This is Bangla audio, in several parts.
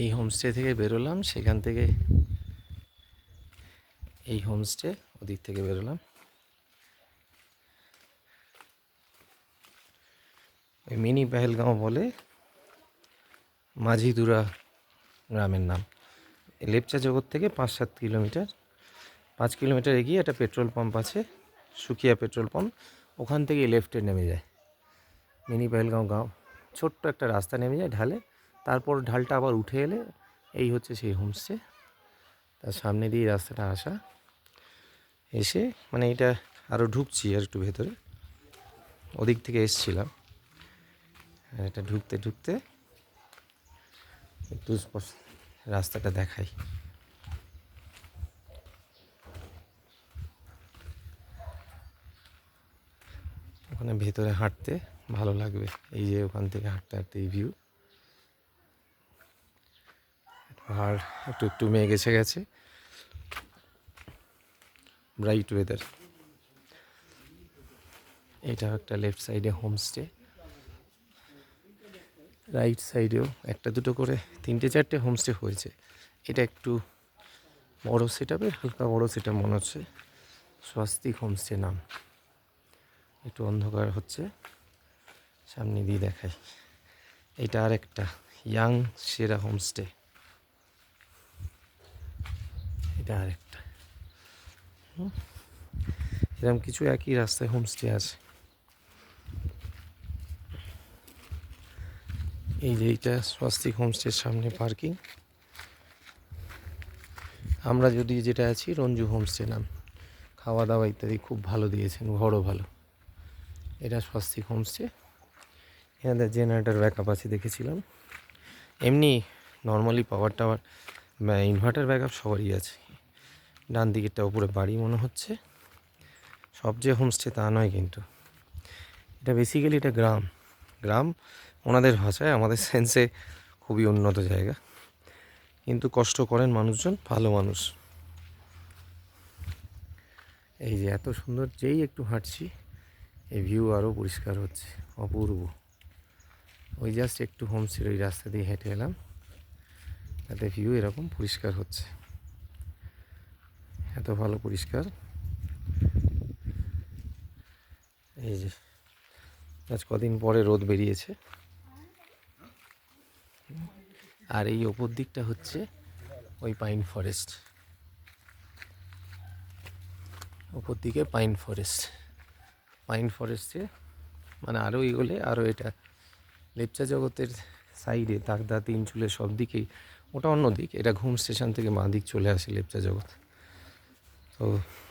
এই হোমস্টে থেকে বেরোলাম, সেখান থেকে এই হোমস্টে, ওদিক থেকে বেরোলাম। ওই মিনি পেহেলগাঁও বলে মাঝিদুরা গ্রামের নাম। লেপচা জগৎ থেকে 5-7 কিলোমিটার, 5 কিলোমিটার এগিয়ে একটা পেট্রোল পাম্প আছে, সুকিয়া পেট্রোল পাম্প। ওখান থেকে লেফটে নেমে যায় মিনি পেহেলগাঁও গাঁও। ছোট্ট একটা রাস্তা নেমে যায় ঢালে, তারপর ঢালটা আবার উঠে এলে এই হচ্ছে সেই হোমস্টে। তার সামনে দিয়ে রাস্তাটা আসা, এসে মানে এটা আরও ঢুকছি আর একটু ভেতরে, ওদিক থেকে এসছিলাম। আর এটা ঢুকতে ঢুকতে একটু রাস্তাটা দেখাই। ওখানে ভেতরে হাঁটতে ভালো লাগবে। এই যে ওখান থেকে হাঁটতে হাঁটতে এই ভিউ, পাহাড় একটু একটু মেঘ এসে গেছে, ব্রাইট ওয়েদার। এটা একটা লেফট সাইডে হোমস্টে, রাইট সাইডেও একটা দুটো করে 3-4টে হোমস্টে হয়েছে। এটা একটু বড় সেট আপের, হালকা বড় সেট আপ মনে হচ্ছে। স্বস্তিক হোমস্টে নাম। একটু অন্ধকার হচ্ছে, সামনে দিয়ে দেখাই। এটা আর একটা ইয়াং সেরা হোমস্টে, এটা আর একটা। এরকম কিছু একই রাস্তায় হোমস্টে আছে। এই যে এইটা স্বস্তিক হোমস্টের সামনে পার্কিং। আমরা যদি যেটা আছি রঞ্জু হোমস্টে নাম, খাওয়া দাওয়া ইত্যাদি খুব ভালো দিয়েছেন, ঘরও ভালো। এটা স্বস্তিক হোমস্টে। এখানে জেনারেটার ব্যাকআপ আছে দেখেছিলাম। এমনি নর্মালি পাওয়ার টাওয়ার ইনভার্টার ব্যাকআপ সবারই আছে। ডান দিকেরটা উপরে বাড়ি মনে হচ্ছে, সব যে হোমস্টে তা নয় কিন্তু। এটা বেসিক্যালি এটা গ্রাম, গ্রাম ওনাদের ভাষায়, আমাদের সেন্সে খুবই উন্নত জায়গা, কিন্তু কষ্ট করেন মানুষজন, ভালো মানুষ। এই যে এত সুন্দর, যেই একটু হাঁটছি এই ভিউ আরও পরিষ্কার হচ্ছে, অপূর্ব। ওই জাস্ট একটু হোমস্টের ওই রাস্তা দিয়ে হেঁটে এলাম, তাতে ভিউ এরকম পরিষ্কার হচ্ছে, এত ভালো পরিষ্কার। এই যে আজ কদিন পরে রোদ বেরিয়েছে। আর এই ওপর দিকটা হচ্ছে ওই পাইন ফরেস্ট, ওপর দিকে পাইন ফরেস্ট। পাইন ফরেস্টে মানে আরও এগোলে আরও, এটা লেপচা জগতের সাইডে তাকদা, তিনচুলের সব দিকেই, ওটা অন্য দিক। এটা ঘুম স্টেশন থেকে বাঁ দিক চলে আসে লেপচা জগৎ। তো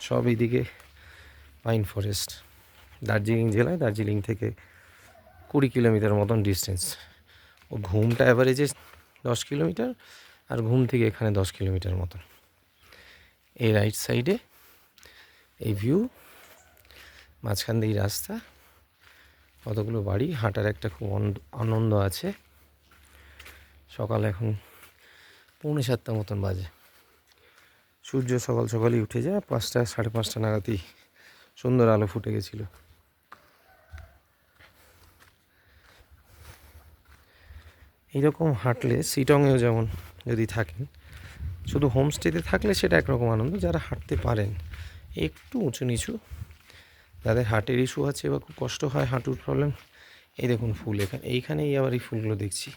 সব এইদিকে পাইন ফরেস্ট। দার্জিলিং জেলায়, দার্জিলিং থেকে 20 কিলোমিটার মতন ডিস্টেন্স। ও ঘুমটা অ্যাভারেজে 10 কিলোমিটার, আর ঘুম থেকে এখানে 10 কিলোমিটার মতন। এই রাইট সাইডে এই ভিউ, মাঝখান দিয়ে রাস্তা, কতগুলো বাড়ি, হাঁটার একটা খুব আনন্দ আছে। সকাল এখন 6:45 মতন বাজে। সূর্য সকাল সকালই উঠে যায়, 5টা 5:30 নাগাদই সুন্দর আলো ফুটে গেছিলো। এইরকম হাঁটলে শিটংয়েও যেমন যদি থাকেন, শুধু হোমস্টেতে থাকলে সেটা একরকম আনন্দ। যারা হাঁটতে পারেন একটু উঁচু নিচু, যাদের হার্টের ইস্যু আছে বা খুব কষ্ট হয় হাঁটুর প্রবলেম, এই দেখুন ফুল এইখানেই আবার এই ফুলগুলো দেখছি,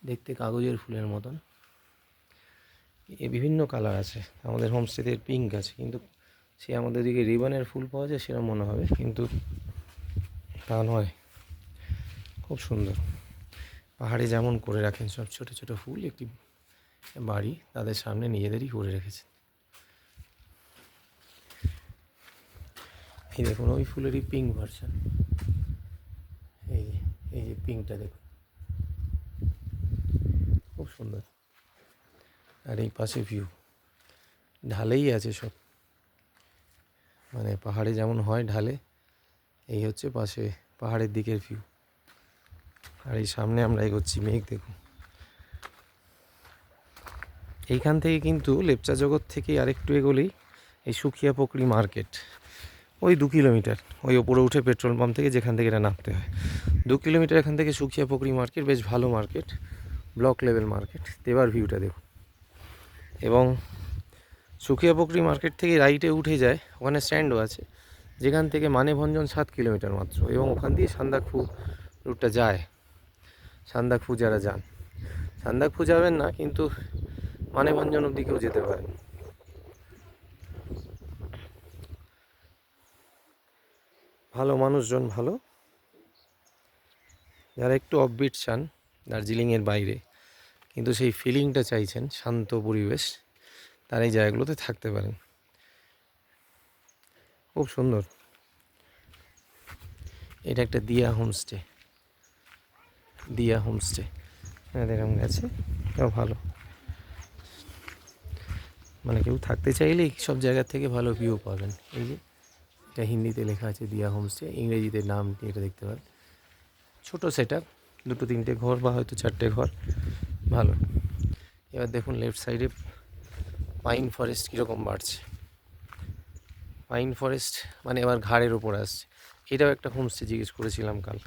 দেখতে কাগজের ফুলের মতন। বিভিন্ন কালার আছে। আমাদের হোমস্টেতে পিঙ্ক আছে, কিন্তু সে আমাদের দিকে রিবনের ফুল পাওয়া যায় সেরকম মনে হবে, কিন্তু তা নয়। খুব সুন্দর। পাহাড়ে যেমন করে রাখেন সব ছোটো ছোটো ফুল, একটি বাড়ি তাদের সামনে নিজেদেরই করে রেখেছে। এই দেখুন ওই ফুলেরই পিঙ্ক ভার্সন। এই যে পিঙ্কটা দেখুন, খুব সুন্দর। আর এই পাশে ভিউ, ঢালেই আছে সব, মানে পাহাড়ে যেমন হয় ঢালে, এই হচ্ছে পাশে পাহাড়ের দিকের ভিউ। আর এই সামনে আমরা এগোচ্ছি, মেঘ দেখুন। এইখান থেকে কিন্তু লেপচা জগৎ থেকে আরেকটু এগোলেই এই সুকিয়া পকরি মার্কেট, ওই 2 কিলোমিটার, ওই ওপরে উঠে পেট্রোল পাম্প থেকে যেখান থেকে এটা নামতে হয়, 2 কিলোমিটার এখান থেকে সুকিয়া পকরি মার্কেট। বেশ ভালো মার্কেট, ব্লক লেভেল মার্কেট। এবার ভিউটা দেখুন। এবং সুকিয়াপুকুরি মার্কেট থেকে রাইটে উঠে যায়, ওখানে স্ট্যান্ডও আছে, যেখান থেকে মানেভঞ্জন 7 কিলোমিটার মাত্র, এবং ওখান দিয়ে সান্দাকফু রুটটা যায়। সান্দাকফু যারা যান, সান্দাকফু যাবেন না কিন্তু মানেভঞ্জন অবধিকেও যেতে পারেন। ভালো মানুষজন, ভালো। যারা একটু অফবিট চান দার্জিলিংয়ের বাইরে কিন্তু সেই ফিলিংটা চাইছেন, শান্ত পরিবেশ, তার এই জায়গাগুলোতে থাকতে পারেন। খুব সুন্দর। এটা একটা দিয়া হোমস্টে, দিয়া হোমস্টে এরকম গেছে, এটাও ভালো। মানে কেউ থাকতে চাইলেই সব জায়গার থেকে ভালো ভিউ পাবেন। এই যে এটা হিন্দিতে লেখা আছে দিয়া হোমস্টে, ইংরেজিতে নাম এটা দেখতে পারেন। ছোটো সেট আপ, 2-3টে ঘর বা হয়তো 4টে ঘর, ভালো। এবার দেখুন লেফট সাইডে পাইন ফরেস্ট কীরকম বাড়ছে। পাইন ফরেস্ট মানে এবার ঘাড়ের ওপর আসছে। এটাও একটা হোমস্টে জিজ্ঞেস করেছিলাম কাল,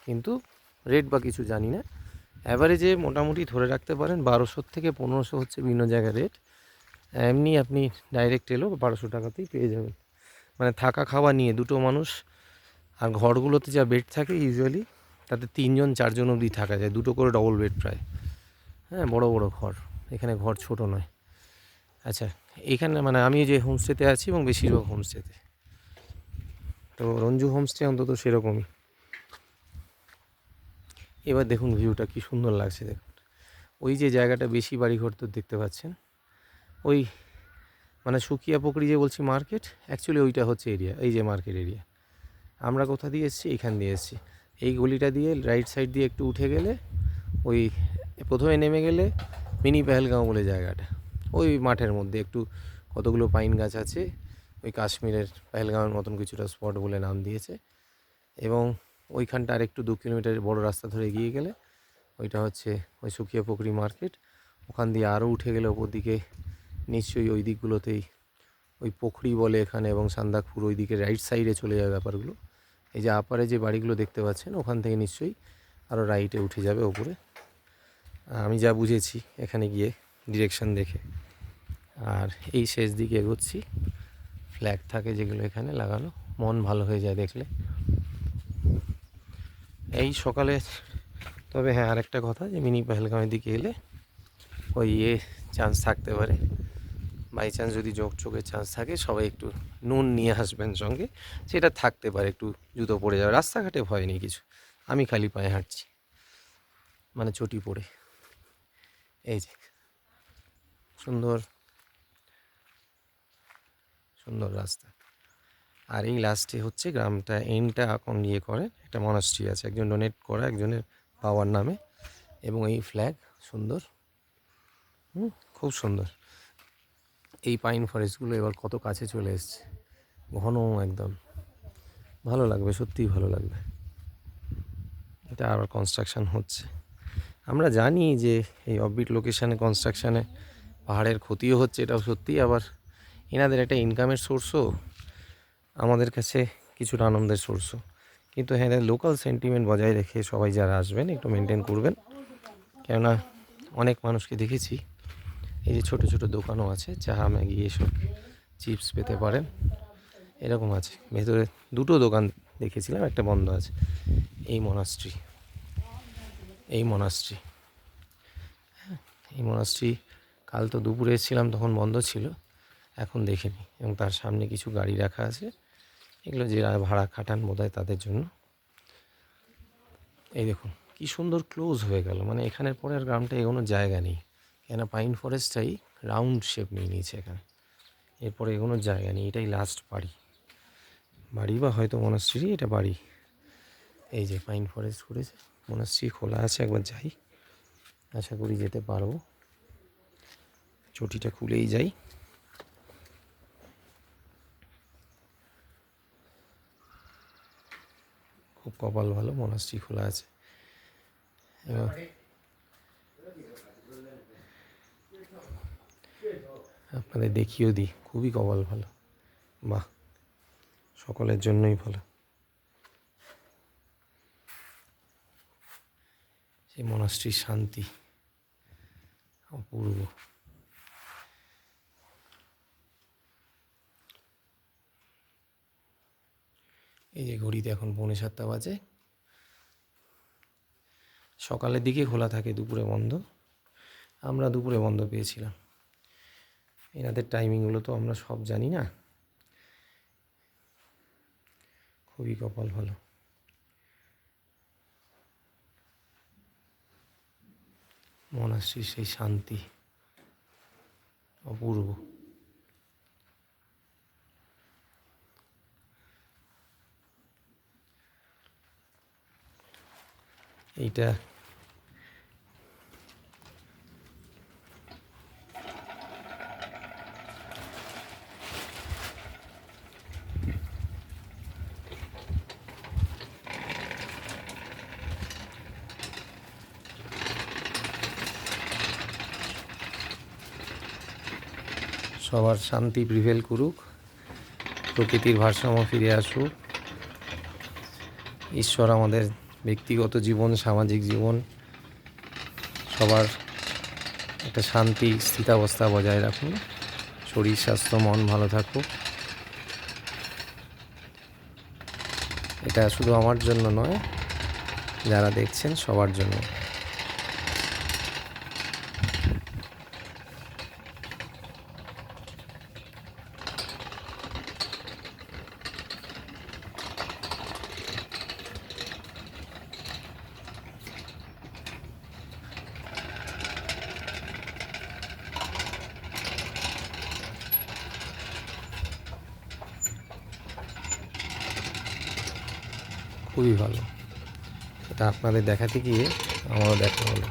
কিন্তু রেট বা কিছু জানি না। অ্যাভারেজে মোটামুটি ধরে রাখতে পারেন 1200 থেকে 1500 হচ্ছে বিভিন্ন জায়গার রেট। এমনি আপনি ডাইরেক্ট এলেও 1200 টাকাতেই পেয়ে যাবেন, মানে থাকা খাওয়া নিয়ে দুটো মানুষ। আর ঘরগুলোতে যা বেড থাকে ইউজুয়ালি তাতে 3-4 অবধি থাকা যায়, দুটো করে ডবল বেড প্রায়। হ্যাঁ, বড় বড় ঘর, এখানে ঘর ছোট নয়। আচ্ছা, এখানে মানে আমি যে হোমস্টেতে আছি এবং বেশিরভাগ হোমস্টেতে, তো রঞ্জু হোমস্টে অন্তত সেরকমই। এবার দেখুন ভিউটা কী সুন্দর লাগছে। দেখুন ওই যে জায়গাটা বেশি বাড়িঘর তো দেখতে পাচ্ছেন, ওই মানে সুকিয়াপুকুরি যে বলছি মার্কেট, অ্যাকচুয়ালি ওইটা হচ্ছে এরিয়া, এই যে মার্কেট এরিয়া। আমরা কোথা দিয়ে এসেছি, এইখান দিয়ে এসেছি। এই গলিটা দিয়ে রাইট সাইড দিয়ে একটু উঠে গেলে ওই প্রথমে নেমে গেলে মিনি পেহেলগাঁও বলে জায়গাটা, ওই মাঠের মধ্যে একটু কতগুলো পাইন গাছ আছে, ওই কাশ্মীরের পেহেলগাঁওয়ের মতন কিছুটা স্পট বলে নাম দিয়েছে। এবং ওইখানটা আর একটু 2 কিলোমিটার বড় রাস্তা ধরে এগিয়ে গেলে ওইটা হচ্ছে ওই সুকিয়াপুকুরি মার্কেট। ওখান দিয়ে আরও উঠে গেলে ওপর দিকে নিশ্চয়ই ওই দিকগুলোতেই ওই পুখরি বলে এখানে, এবং সান্দাকফুর ওই দিকে রাইট সাইডে চলে যাবে ব্যাপারগুলো। এই যে আপারে যে বাড়িগুলো দেখতে পাচ্ছেন ওখান থেকে নিশ্চয়ই আরও রাইটে উঠে যাবে ওপরে, আমি যা বুঝেছি এখানে গিয়ে ডিরেকশন দেখে। আর এই শেষ দিকে এগোচ্ছি, ফ্ল্যাগ থাকে যেগুলো এখানে লাগানো, মন ভালো হয়ে যায় দেখলে। এই সকালে তবে হ্যাঁ, আরেকটা কথা, যে মিনি পেহেলগাঁওয়ের দিকে এলে ওই চান্স থাকতে পারে, বাই চান্স যদি চোখের চান্স থাকে, সবাই একটু নুন নিয়ে আসবেন সঙ্গে, সেটা থাকতে পারে। একটু জুতো পড়ে যাবে, রাস্তাঘাটে ভয় নেই কিছু, আমি খালি পায়ে হাঁটছি, মানে চটি পড়ে। এই যে সুন্দর সুন্দর রাস্তা। আর এই লাস্টে হচ্ছে গ্রামটা এন্ডটা এখন করে একটা মনাস্ট্রি আছে, একজন ডোনেট করা একজনের পাওয়ার নামে, এবং এই ফ্ল্যাগ সুন্দর, খুব সুন্দর। এই পাইন ফরেস্টগুলো এবার কত কাছে চলে এসছে, ঘন একদম, ভালো লাগবে, সত্যিই ভালো লাগবে। এটা আবার কনস্ট্রাকশান হচ্ছে। আমরা জানি যে এই অফবিট লোকেশানে কনস্ট্রাকশানে পাহাড়ের ক্ষতিও হচ্ছে, এটাও সত্যি। আবার এনাদের একটা ইনকামের সোর্সও, আমাদের কাছে কিছুটা আনন্দের সোর্সও। কিন্তু হ্যাঁ, লোকাল সেন্টিমেন্ট বজায় রেখে সবাই যারা আসবেন একটু মেনটেন করবেন, কেননা অনেক মানুষকে দেখেছি এই যে ছোটো ছোটো দোকানও আছে, চা ম্যাগি এসব, চিপস পেতে পারেন, এরকম আছে। ভেতরে 2টো দোকান দেখেছিলাম, একটা বন্ধ আছে। এই মনাস্ট্রি, এই মনাস্ট্রি, এই মনাস্ট্রি কাল তো দুপুরে এসেছিলাম, তখন বন্ধ ছিল, এখন দেখিনি। এবং তার সামনে কিছু গাড়ি রাখা আছে, এগুলো যারা ভাড়া খাটান বোধহয় তাদের জন্য। এই দেখুন কি সুন্দর ক্লোজ হয়ে গেল, মানে এখানের পরে আর গ্রামটা এগোনোর জায়গা নেই, কেন পাইন ফরেস্টটাই রাউন্ড শেপ নিয়ে নিয়েছে এখানে, এরপরে এগোনোর জায়গা নেই। এটাই লাস্ট বাড়ি, বাড়ি বা হয়তো মনাস্ট্রি, এটা বাড়ি। এই যে পাইন ফরেস্ট করেছে, মনাস্ট্রি খোলা আছে, একবার যাই, আশা করি যেতে পারবো। চটিটা খুলেই যাই। খুব কপাল ভালো, মনাস্ট্রি খোলা আছে। এবার আপনাদের দেখিয়েও দিই, খুবই কপাল ভালো, বাহ, সকলের জন্যই ভালো। এই মনাস্ট্রির শান্তি অপূর্ব। এই যে ঘড়িতে এখন 6:45 বাজে। সকালের দিকে খোলা থাকে, দুপুরে বন্ধ। আমরা দুপুরে বন্ধ পেয়েছিলাম। এনাদের টাইমিংগুলো তো আমরা সব জানি না, খুবই কপাল ভালো। মনাস্ট্রির সেই শান্তি অপূর্ব। এইটা সবার শান্তি প্রিভেল করুক, প্রকৃতির ভারসাম্য ফিরে আসুক, ঈশ্বর আমাদের ব্যক্তিগত জীবন, সামাজিক জীবন, সবার একটা শান্তি স্থিতাবস্থা বজায় রাখুন। শরীর স্বাস্থ্য মন ভালো থাকুক। এটা শুধু আমার জন্য নয়, যারা দেখছেন সবার জন্য। খুবই ভালো। এটা আপনাদের দেখাতে গিয়ে আমারও দেখা হলো।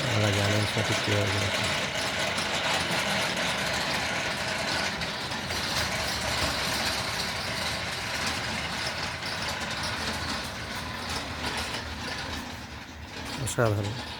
আপনারা জানেন সঠিক কীভাবে রাখেন। অসাধারণ।